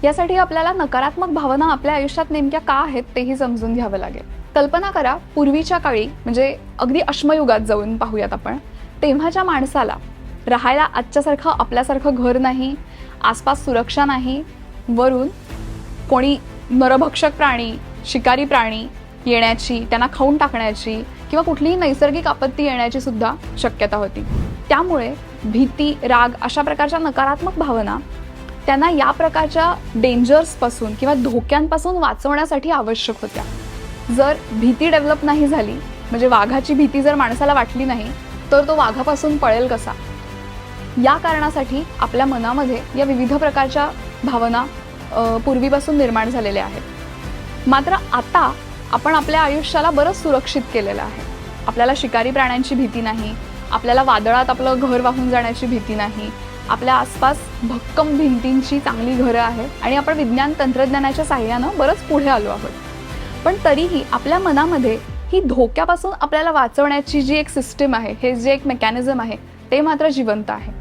यासाठी आपल्याला नकारात्मक भावना आपल्या आयुष्यात नेमक्या का आहेत तेही समजून घ्यावं लागेल. कल्पना करा, पूर्वीच्या काळी म्हणजे अगदी अश्मयुगात जाऊन पाहूयात आपण, तेव्हाच्या माणसाला राहायला आजच्यासारखं आपल्यासारखं घर नाही, आसपास सुरक्षा नाही, वरून कोणी नरभक्षक प्राणी, शिकारी प्राणी येण्याची, त्यांना खाऊन टाकण्याची किंवा कुठलीही नैसर्गिक आपत्ती येण्याची सुद्धा शक्यता होती. त्यामुळे भीती, राग अशा प्रकारच्या नकारात्मक भावना त्यांना या प्रकारच्या डेंजर्सपासून किंवा धोक्यांपासून वाचवण्यासाठी आवश्यक होत्या. जर भीती डेव्हलप नाही झाली, म्हणजे वाघाची भीती जर माणसाला वाटली नाही, तर तो वाघापासून पळेल कसा? या कारणासाठी आपल्या मनामध्ये या विविध प्रकारच्या भावना पूर्वीपासून निर्माण झालेल्या आहेत. मात्र आता आपण आपल्या आयुष्याला बरंच सुरक्षित केलेलं आहे. आपल्याला शिकारी प्राण्यांची भीती नाही, आपल्याला वादळात आपलं घर वाहून जाण्याची भीती नाही, आपल्या आसपास भक्कम भिंतींची चांगली घरं आहेत आणि आपण विज्ञान तंत्रज्ञानाच्या साहाय्यानं बरंच पुढे आलो आहोत. पण तरीही आपल्या मनामध्ये ही धोक्यापासून आपल्याला वाचवण्याची जी एक सिस्टीम आहे, हे जे एक मेकॅनिझम आहे, ते मात्र जिवंत आहे.